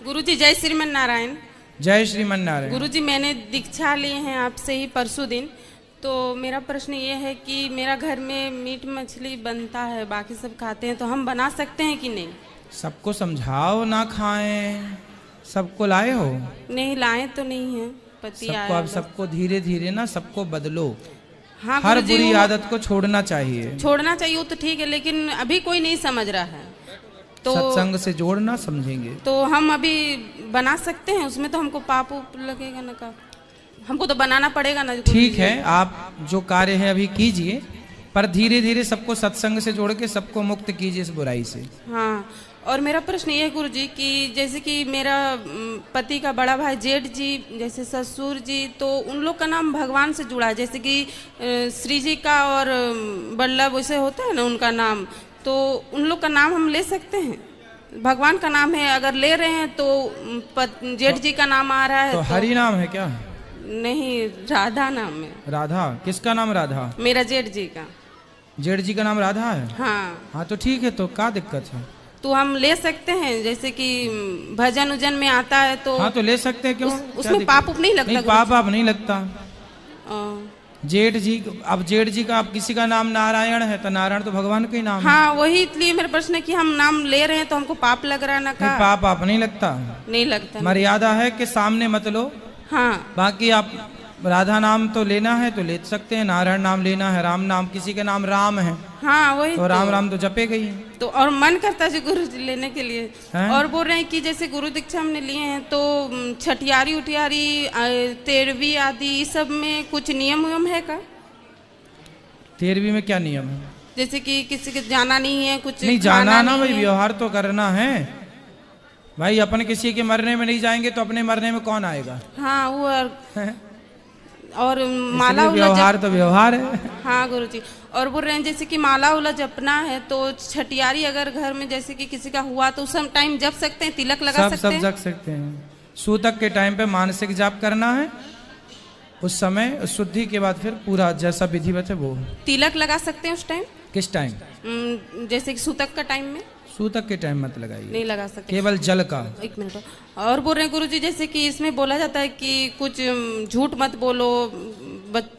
गुरुजी जय श्रीमन नारायण। जय श्रीमन नारायण। गुरुजी मैंने दीक्षा ली है आपसे ही परसों दिन। तो मेरा प्रश्न ये है कि मेरा घर में मीट मछली बनता है, बाकी सब खाते हैं, तो हम बना सकते हैं कि नहीं? सबको समझाओ ना खाएं। सबको लाए हो? नहीं लाए तो नहीं है, पति आया। सबको अब सबको धीरे धीरे ना सबको बदलो। हाँ हर गुरुजी, बुरी आदत को छोड़ना चाहिए। छोड़ना चाहिए वो तो ठीक है, लेकिन अभी कोई नहीं समझ रहा है। तो सत्संग से जोड़ना समझेंगे तो हम अभी बना सकते हैं? उसमें तो हमको पाप लगेगा ना, का हमको तो बनाना पड़ेगा ना। ठीक है, आप जो कार्य है अभी कीजिए, पर धीरे धीरे सबको सत्संग से जोड़ के सबको मुक्त कीजिए इस बुराई से। हाँ, और मेरा प्रश्न ये है गुरुजी कि जैसे कि मेरा पति का बड़ा भाई जेठ जी, जैसे ससुर जी, तो उन लोग का नाम भगवान से जुड़ा है। जैसे कि श्री जी का और बल्लभ वैसे होता है ना उनका नाम, तो उन लोग का नाम हम ले सकते हैं? भगवान का नाम है, अगर ले रहे हैं तो जेठ जी का नाम आ रहा है। तो हरि नाम है क्या? नहीं, राधा नाम है। राधा? किसका नाम राधा? मेरा जेठ जी का। जेठ जी का नाम राधा है? हाँ तो ठीक है, तो क्या दिक्कत है? तो हम ले सकते हैं, जैसे कि भजन उजन में आता है तो। हाँ तो ले सकते हैं, क्यों? उसमें पाप उप नहीं लगता? नहीं, पाप नहीं लगता। जेठ जी, अब जेठ जी का, अब किसी का नाम नारायण है तो नारायण तो भगवान का ही नाम है। हाँ वही, इसलिए मेरा प्रश्न है कि हम नाम ले रहे हैं तो हमको पाप लग रहा है ना? का पाप नहीं लगता। नहीं लगता। मर्यादा है कि सामने मत लो। हाँ, बाकी आप राधा नाम तो लेना है तो ले सकते हैं, नारायण नाम लेना है, राम नाम, किसी के नाम राम है हाँ वही तो राम राम तो जपे गई है। तो और मन करता है गुरु लेने के लिए है? और बोल रहे हैं कि जैसे गुरु दीक्षा हमने लिए हैं तो छठियारी उठियारी 13वीं आदि इस सब में कुछ नियम उयम है का? 13वीं में क्या नियम है? जैसे कि किसी के जाना नहीं है, कुछ नहीं जाना ना भाई, व्यवहार तो करना है भाई। अपन किसी के मरने में नहीं जाएंगे तो अपने मरने में कौन आएगा? हाँ वो और माला व्यवहार तो व्यवहार है। हाँ गुरुजी, और बोल रहे हैं जैसे कि माला उला जपना है तो छठियारी अगर घर में जैसे कि किसी का हुआ तो उस टाइम जप सकते हैं, तिलक लगा सकते हैं? सब जप सकते हैं। सूतक के टाइम पे मानसिक जाप करना है, उस समय शुद्धि के बाद फिर पूरा जैसा विधिवत है वो। तिलक लगा सकते हैं उस टाइम? किस टाइम? जैसे कि सूतक का टाइम में? सूतक के टाइम मत लगाइए, नहीं लगा सकते, केवल जल का। एक मिनट। और बोल रहे हैं गुरुजी जैसे कि इसमें बोला जाता है कि कुछ झूठ मत बोलो,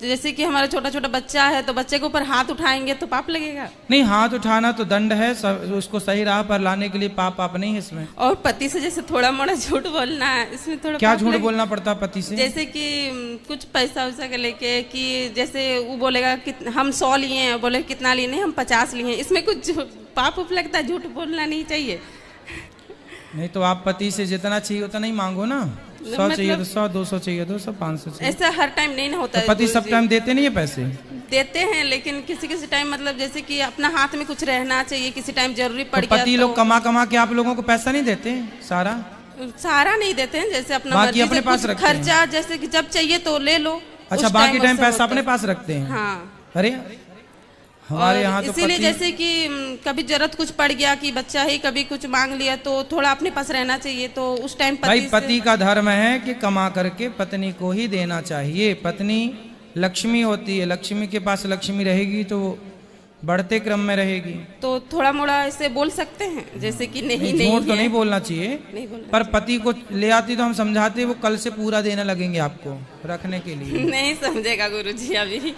जैसे कि हमारा छोटा छोटा बच्चा है तो बच्चे के ऊपर हाथ उठाएंगे तो पाप लगेगा? नहीं, हाथ उठाना तो दंड है, उसको सही राह पर लाने के लिए पाप नहीं है इसमें। और पति से जैसे थोड़ा मोड़ा झूठ बोलना है, इसमें थोड़ा क्या झूठ बोलना पड़ता पति से? जैसे कि कुछ पैसा वैसा के लेके कि जैसे वो बोलेगा कि हम 100 लिए हैं, बोले कितना लिए? नहीं हम 50 लिए हैं, इसमें कुछ पाप उप लगता है? झूठ बोलना नहीं चाहिए? नहीं तो आप पति से जितना चाहिए उतना ही मांगो ना। 100 चाहिए तो 100, 200 चाहिए तो 500 चाहिए। ऐसा हर टाइम नहीं ना होता है। पति सब टाइम देते नहीं है पैसे? देते हैं, लेकिन किसी किसी टाइम मतलब जैसे कि अपना हाथ में कुछ रहना चाहिए, किसी टाइम जरूरी पड़ गया। पति लोग कमा कमा के आप लोगों को पैसा नहीं देते? सारा नहीं देते हैं, जैसे अपना बाकी अपने पास रखते हैं। खर्चा जैसे कि जब चाहिए तो ले लो। अच्छा, बाकी टाइम पैसा अपने पास रखते हैं? हाँ। अरे हमारे यहाँ तो इसीलिए जैसे कि कभी जरूरत कुछ पड़ गया कि बच्चा ही कभी कुछ मांग लिया तो थोड़ा अपने पास रहना चाहिए, तो उस टाइम भाई पति का धर्म है कि कमा करके पत्नी को ही देना चाहिए। पत्नी लक्ष्मी होती है, लक्ष्मी के पास लक्ष्मी रहेगी तो बढ़ते क्रम में रहेगी। तो थोड़ा मोड़ा ऐसे बोल सकते हैं जैसे कि नहीं झूठ तो नहीं बोलना चाहिए, पर पति को ले आती तो हम समझाते, वो कल से पूरा देने लगेंगे आपको रखने के लिए। नहीं समझेगा गुरुजी, अभी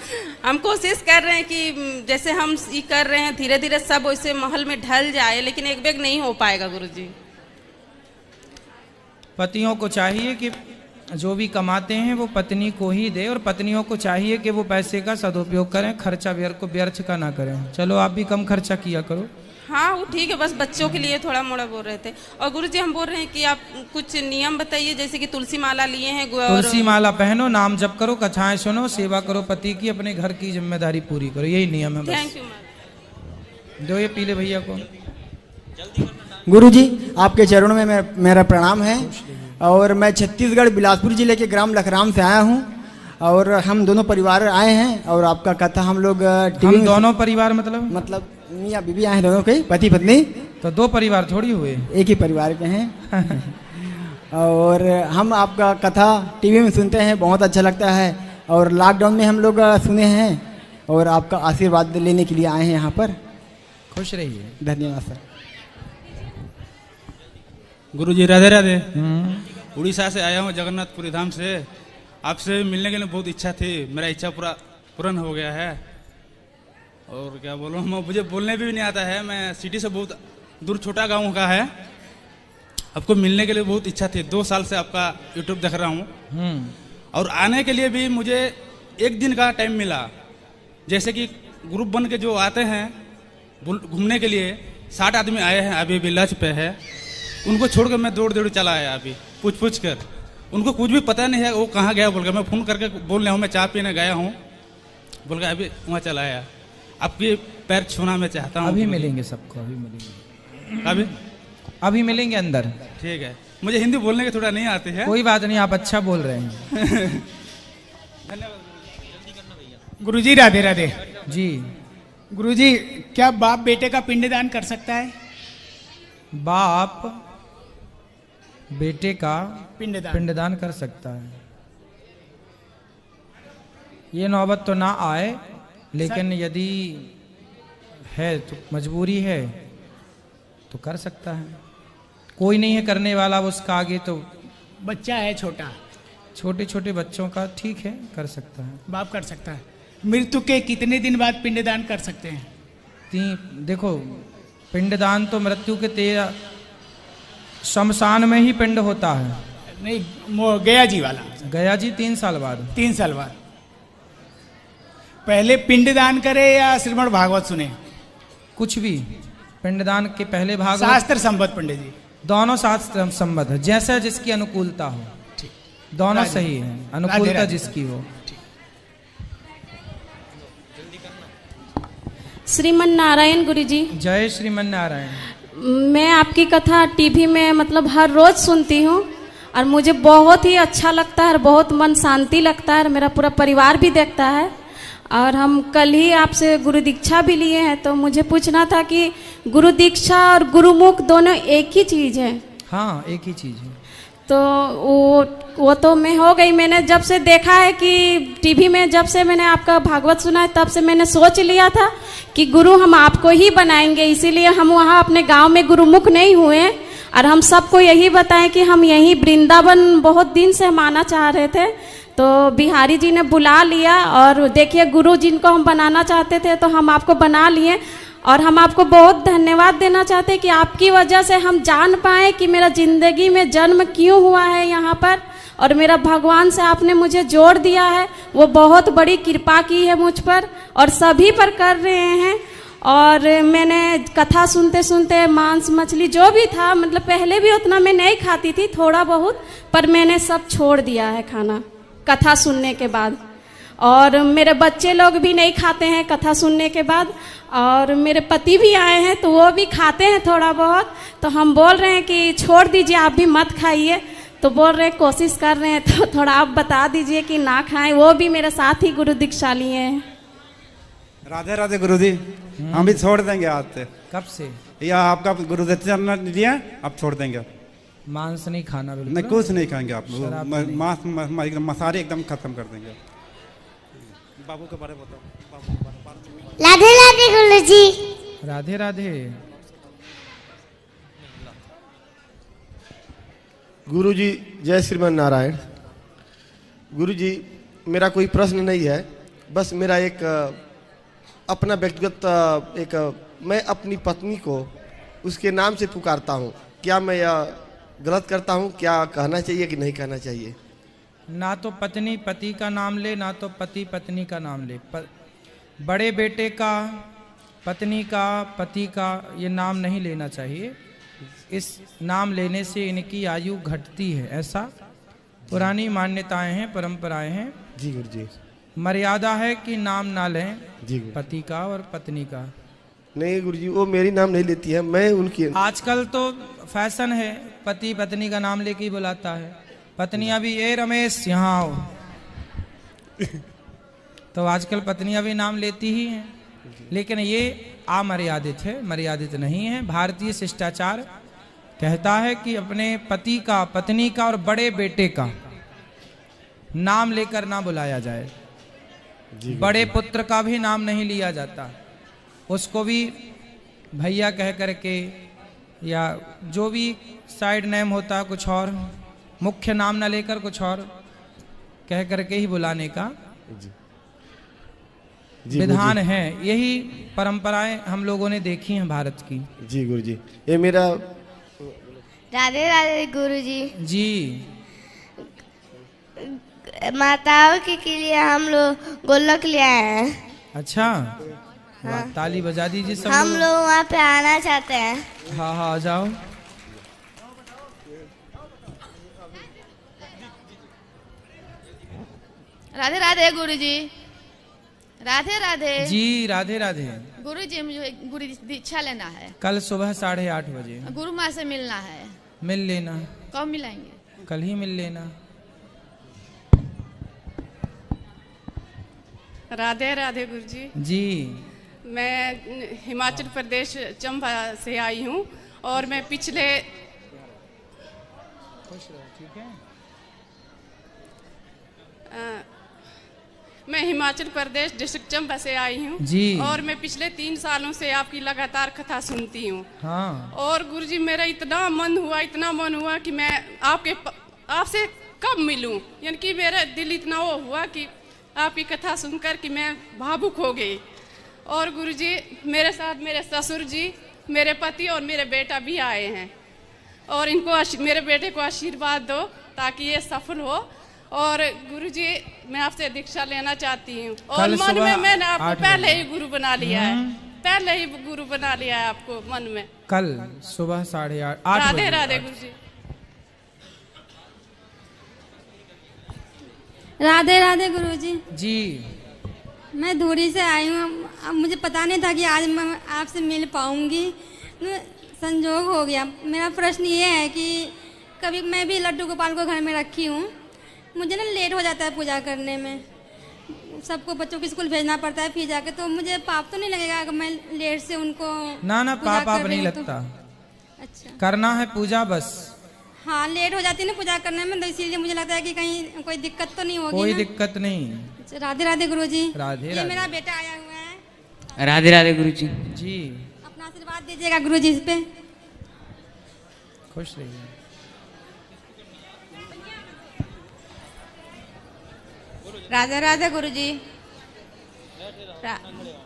हम कोशिश कर रहे हैं कि जैसे हम ये कर रहे हैं धीरे धीरे सब वैसे महल में ढल जाए, लेकिन एक बेग नहीं हो पाएगा गुरुजी। पतियों को चाहिए कि जो भी कमाते हैं वो पत्नी को ही दे, और पत्नियों को चाहिए कि वो पैसे का सदुपयोग करें, खर्चा व्यर्थ का ना करें। चलो आप भी कम खर्चा किया करो। हाँ वो ठीक है, बस बच्चों के लिए थोड़ा मोड़ा बोल रहे थे। और गुरुजी हम बोल रहे हैं कि आप कुछ नियम बताइए, जैसे कि तुलसी माला लिए हैं। तुलसी माला पहनो, नाम जप करो, कथाएं सुनो, सेवा करो पति की, अपने घर की जिम्मेदारी पूरी करो, यही नियम है बस। Thank you. दो ये पीले भैया को। गुरुजी आपके चरणों में मेरा प्रणाम है, और मैं छत्तीसगढ़ बिलासपुर जिले के ग्राम लखराम से आया हूँ, और हम दोनों परिवार आए हैं, और आपका कथा हम लोग हम दोनों परिवार मतलब मियाँ बीबी आए हैं, दोनों के पति पत्नी। तो दो परिवार थोड़ी हुए, एक ही परिवार के हैं। और हम आपका कथा टीवी में सुनते हैं, बहुत अच्छा लगता है, और लॉकडाउन में हम लोग सुने हैं, और आपका आशीर्वाद लेने के लिए आए हैं यहाँ पर। खुश रहिए। धन्यवाद सर। गुरुजी राधे राधे। उड़ीसा से आया हूँ, जगन्नाथपुरी धाम से। आपसे मिलने के लिए बहुत इच्छा थी, मेरा इच्छा पूर्ण हो गया है। और क्या बोलूँ, मुझे बोलने भी नहीं आता है, मैं सिटी से बहुत दूर छोटा गांव का है। आपको मिलने के लिए बहुत इच्छा थी, 2 साल से आपका यूट्यूब देख रहा हूँ। और आने के लिए भी मुझे 1 दिन का टाइम मिला। जैसे कि ग्रुप बन के जो आते हैं घूमने के लिए, 60 आदमी आए हैं, अभी भी लंच पे है। उनको छोड़ कर मैं दौड़ चला आया, अभी पूछ कर। उनको कुछ भी पता नहीं है वो कहाँ गया बोल कर। मैं फ़ोन करके बोल रहा हूँ मैं चाय पीने गया हूँ बोल कर, अभी वहाँ चला आया। आपके पैर छूना मैं चाहता हूँ। अभी मिलेंगे सबको, अभी मिलेंगे अंदर। ठीक है, मुझे हिंदी बोलने के थोड़ा नहीं आती है। कोई बात नहीं, आप अच्छा बोल रहे हैं। गुरुजी राधे राधे। जी गुरुजी, क्या बाप बेटे का पिंडदान कर सकता है? बाप बेटे का पिंडदान पिंडदान कर सकता है। ये नौबत तो ना आए, लेकिन यदि है तो मजबूरी है तो कर सकता है। कोई नहीं है करने वाला उसका आगे, तो बच्चा है छोटा, छोटे छोटे बच्चों का ठीक है, कर सकता है। बाप कर सकता है। मृत्यु के कितने दिन बाद पिंडदान कर सकते हैं? देखो, पिंडदान तो मृत्यु के 13 शमशान में ही पिंड होता है। नहीं, गया जी वाला। गया जी 3 साल बाद। 3 साल बाद पहले पिंडदान करे या श्रीमद् भागवत सुने? कुछ भी, पिंडदान के पहले भाग शास्त्र संबद्ध पंडित जी, दोनों शास्त्र संबद्ध है, जैसा जिसकी अनुकूलता हो। दोनों सही है, अनुकूलता जिसकी हो। श्रीमन नारायण गुरुजी। जय श्रीमन नारायण। मैं आपकी कथा टीवी में मतलब हर रोज सुनती हूँ और मुझे बहुत ही अच्छा लगता है और बहुत मन शांति लगता है। मेरा पूरा परिवार भी देखता है और हम कल ही आपसे गुरु दीक्षा भी लिए हैं। तो मुझे पूछना था कि गुरु दीक्षा और गुरुमुख दोनों एक ही चीज़ है? हाँ, एक ही चीज़ है। तो वो तो मैं हो गई। मैंने जब से देखा है कि टीवी में जब से मैंने आपका भागवत सुना है, तब से मैंने सोच लिया था कि गुरु हम आपको ही बनाएंगे। इसीलिए हम वहाँ अपने गांव में गुरुमुख नहीं हुए और हम सबको यही बताएं कि हम यही वृंदावन बहुत दिन से हम आना चाह रहे थे। तो बिहारी जी ने बुला लिया और देखिए गुरु जिनको हम बनाना चाहते थे तो हम आपको बना लिए। और हम आपको बहुत धन्यवाद देना चाहते हैं कि आपकी वजह से हम जान पाए कि मेरा ज़िंदगी में जन्म क्यों हुआ है यहाँ पर, और मेरा भगवान से आपने मुझे जोड़ दिया है। वो बहुत बड़ी कृपा की है मुझ पर और सभी पर कर रहे हैं। और मैंने कथा सुनते सुनते मांस मछली जो भी था, मतलब पहले भी उतना मैं नहीं खाती थी, थोड़ा बहुत, पर मैंने सब छोड़ दिया है खाना कथा सुनने के बाद। और मेरे बच्चे लोग भी नहीं खाते हैं कथा सुनने के बाद, और मेरे पति भी आए हैं तो वो भी खाते हैं थोड़ा बहुत। तो हम बोल रहे हैं कि छोड़ दीजिए, आप भी मत खाइए। तो बोल रहे हैं कोशिश कर रहे हैं, तो थोड़ा आप बता दीजिए कि ना खाएं। वो भी मेरे साथ ही गुरु दीक्षा लिए हैं। राधे राधे गुरुजी। हम भी छोड़ देंगे आज से। कब से? या आपका गुरु दीक्षा दिया, आप छोड़ देंगे? मांस नहीं खाना, बिल्कुल नहीं, कुछ नहीं खाएंगे आप। मांस मसाले एकदम खत्म कर देंगे। बाबू के बारे में बताओ। राधे राधे गुरुजी। राधे राधे। गुरुजी जय श्रीमन नारायण। गुरुजी, मेरा कोई प्रश्न नहीं है, बस मेरा एक अपना व्यक्तिगत मैं अपनी पत्नी को उसके नाम से पुकारता हूँ। क्या मैं यह गलत करता हूँ? क्या कहना चाहिए कि नहीं कहना चाहिए? ना तो पत्नी पति का नाम ले, ना तो पति पत्नी का नाम ले। बड़े बेटे का, पत्नी का, पति का ये नाम नहीं लेना चाहिए। इस नाम लेने से इनकी आयु घटती है, ऐसा पुरानी मान्यताएं हैं, परंपराएं हैं। जी गुरुजी। मर्यादा है कि नाम ना लें जी पति का और पत्नी का। नहीं गुरुजी, वो मेरी नाम नहीं लेती है, मैं उनकी। आजकल तो फैशन है, पति पत्नी का नाम लेके ही बुलाता है। पत्नियां भी, ए रमेश यहाँ आओ। तो आजकल पत्नियां भी नाम लेती ही हैं, लेकिन ये अमर्यादित है, मर्यादित नहीं है। भारतीय शिष्टाचार कहता है कि अपने पति का, पत्नी का और बड़े बेटे का नाम लेकर ना बुलाया जाए। बड़े पुत्र का भी नाम नहीं लिया जाता, उसको भी भैया कह करके या जो भी साइड नेम होता है कुछ और, मुख्य नाम ना लेकर कुछ और कह करके ही बुलाने का विधान है। यही परंपराएं हम लोगों ने देखी हैं भारत की। जी गुरु जी, ये मेरा राधे राधे गुरु जी। जी माताओं के लिए हम लोग गोलक ले आए हैं। अच्छा, वाह, ताली बजा दीजिए सब हम लोग वहाँ पे आना चाहते हैं। हाँ हाँ आ जाओ। राधे राधे गुरु जी। राधे राधे जी। राधे राधे गुरु जी, मुझे गुरु दीक्षा लेना है। कल सुबह 8:30 बजे गुरु माँ से मिलना है। मिल लेना। कब मिलाएंगे? कल ही मिल लेना। राधे राधे गुरु जी। जी मैं हिमाचल प्रदेश चंबा से आई हूँ और मैं पिछले मैं हिमाचल प्रदेश डिस्ट्रिक्ट चंबा से आई हूँ जी। और मैं पिछले 3 सालों से आपकी लगातार कथा सुनती हूँ। हाँ। और गुरुजी मेरा इतना मन हुआ कि मैं आपसे कब मिलूं, यानी कि मेरा दिल इतना वो हुआ कि आपकी कथा सुनकर कि मैं भावुक हो गई। और गुरुजी मेरे साथ मेरे ससुर जी, मेरे पति और मेरे बेटा भी आए हैं और इनको मेरे बेटे को आशीर्वाद दो ताकि ये सफल हो। और गुरुजी मैं आपसे दीक्षा लेना चाहती हूँ और मन में मैंने आपको पहले ही गुरु बना लिया है, पहले ही गुरु बना लिया है आपको मन में। कल सुबह 8:30 राधे राधे गुरुजी। राधे राधे गुरुजी। जी मैं दूरी से आई हूँ, अब मुझे पता नहीं था कि आज मैं आपसे मिल पाऊंगी, संजोग हो गया। मेरा प्रश्न ये है कि कभी मैं भी लड्डू गोपाल को घर में रखी हूँ, मुझे ना लेट हो जाता है पूजा करने में, सबको बच्चों को स्कूल भेजना पड़ता है, फिर जाके तो मुझे पाप तो नहीं लगेगा अगर मैं लेट से उनको ना पाप नहीं लगता। अच्छा, करना है पूजा बस। हाँ लेट हो जाती है ना पूजा करने में, तो इसीलिए मुझे लगता है कि कहीं कोई दिक्कत तो नहीं होगी। कोई दिक्कत नहीं। राधे राधे गुरुजी। राधे ये राधे। मेरा बेटा आया हुआ है। राधे राधे गुरुजी। जी अपना आशीर्वाद दीजिएगा गुरुजी इस पे। खुश रहिए। राधे राधे गुरुजी।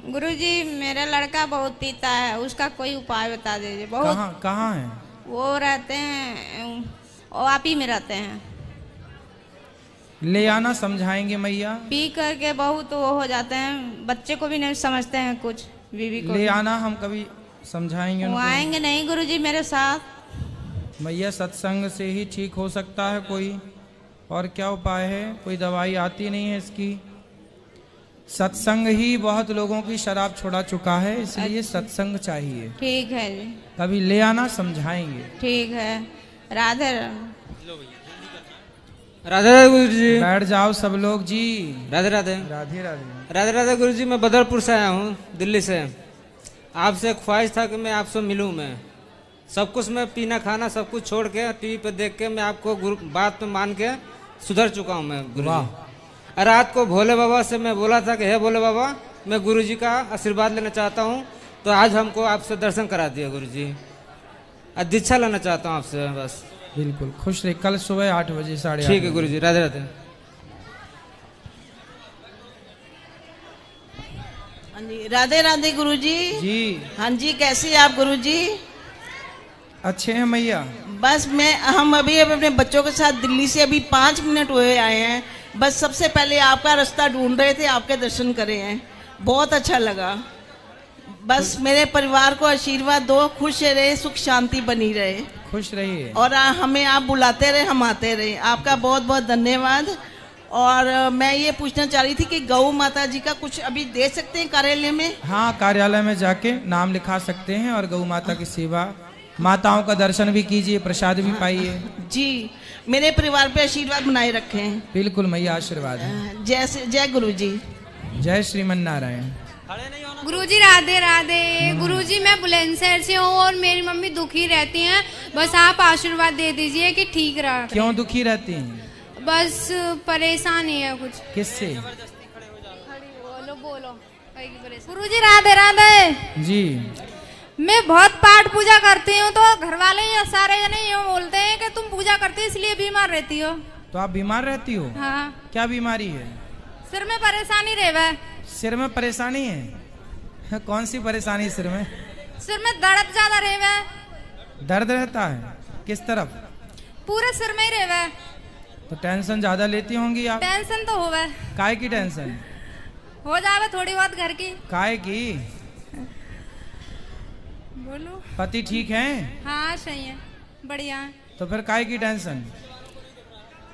गुरुजी मेरा लड़का बहुत पीता है, उसका कोई उपाय बता दीजिए। बहुत कहाँ है वो? रहते हैं और आप ही में रहते हैं। ले आना, समझाएंगे मैया। पी करके बहुत वो हो जाते हैं, बच्चे को भी नहीं समझते हैं कुछ, बीवी को ले आना, हम कभी समझाएंगे वो उनको। आएंगे नहीं गुरुजी मेरे साथ। मैया सत्संग से ही ठीक हो सकता है कोई, और क्या उपाय है? कोई दवाई आती नहीं है इसकी। सत्संग ही बहुत लोगों की शराब छुड़ा चुका है, इसलिए सत्संग चाहिए। ठीक है जी। कभी ले आना, समझाएंगे। ठीक है। राधे राधे राधे गुरुजी। बैठ जाओ सब लोग जी। राधे राधे। राधे राधे। राधे राधे गुरुजी। मैं बदरपुर से आया हूँ, दिल्ली से। आपसे ख्वाहिश था कि मैं आपसे मिलूं। मैं सब कुछ, मैं पीना खाना सब कुछ छोड़ के टीवी पे देख के मैं आपको बात में मान के सुधर चुका हूँ मैं गुरुजी। रात को भोले बाबा से मैं बोला था कि हे भोले बाबा, मैं गुरुजी का आशीर्वाद लेना चाहता हूँ, तो आज हमको आपसे दर्शन करा दिया गुरुजी। आज दीक्षा लेना चाहता हूँ आपसे बस। बिल्कुल खुश रहे। कल सुबह 8 बजे 8:30। ठीक है गुरुजी। राधे राधे। राधे राधे गुरुजी। जी हाँ जी, कैसे आप गुरुजी? अच्छे हैं मैया। बस हम अभी अपने बच्चों के साथ दिल्ली से अभी 5 मिनट हुए आए हैं। बस सबसे पहले आपका रास्ता ढूंढ रहे थे, आपके दर्शन करे हैं, बहुत अच्छा लगा। बस मेरे परिवार को आशीर्वाद दो, खुश रहे, सुख शांति बनी रहे। खुश रहिए। और हमें आप बुलाते रहे, हम आते रहे। आपका बहुत बहुत धन्यवाद। और मैं ये पूछना चाह रही थी कि गौ माता जी का कुछ अभी दे सकते हैं कार्यालय में? हाँ, कार्यालय में जाके नाम लिखा सकते हैं और गौ माता की सेवा, माताओं का दर्शन भी कीजिए, प्रसाद भी पाइए। जी, मेरे परिवार पे आशीर्वाद बनाए रखें। बिल्कुल मैया, आशीर्वाद है। जय गुरु जी। जय श्रीमन नारायण। गुरुजी राधे राधे। गुरुजी मैं बुलंदशहर से हूँ और मेरी मम्मी दुखी रहती हैं, बस आप आशीर्वाद दे दीजिए कि ठीक रहा। क्यों दुखी रहती हैं? बस परेशानी है कुछ। किससे? बोलो बोलो। गुरुजी राधे राधे। जी मैं बहुत पाठ पूजा करती हूँ, तो घर वाले या सारे जने यूँ बोलते हैं कि तुम पूजा करती हो इसलिए बीमार रहती हो। तो आप बीमार रहती हो? हाँ। क्या बीमारी है? सिर में परेशानी रहे। सिर में परेशानी है? कौन सी परेशानी सिर में? सिर में दर्द ज्यादा रहे। दर्द रहता है? किस तरफ? पूरे सिर में ही रहे। तो टेंशन ज्यादा लेती होंगी आप? टेंशन तो होवे। काय की टेंशन? हो जावे थोड़ी बहुत घर की। काय की? बोलो। पति ठीक है? हाँ सही है, बढ़िया है। तो फिर काय की टेंशन?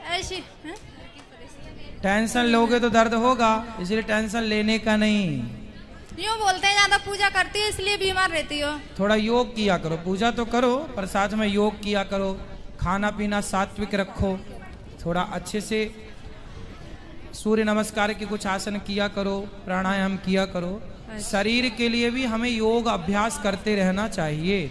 ऐसी टेंशन लोगे तो दर्द होगा, इसलिए टेंशन लेने का नहीं। यूँ बोलते हैं ज्यादा पूजा करती है इसलिए बीमार रहती हो। थोड़ा योग किया करो, पूजा तो करो पर साथ में योग किया करो, खाना पीना सात्विक रखो, थोड़ा अच्छे से सूर्य नमस्कार के कुछ आसन किया करो, प्राणायाम किया करो। शरीर के लिए भी हमें योग अभ्यास करते रहना चाहिए।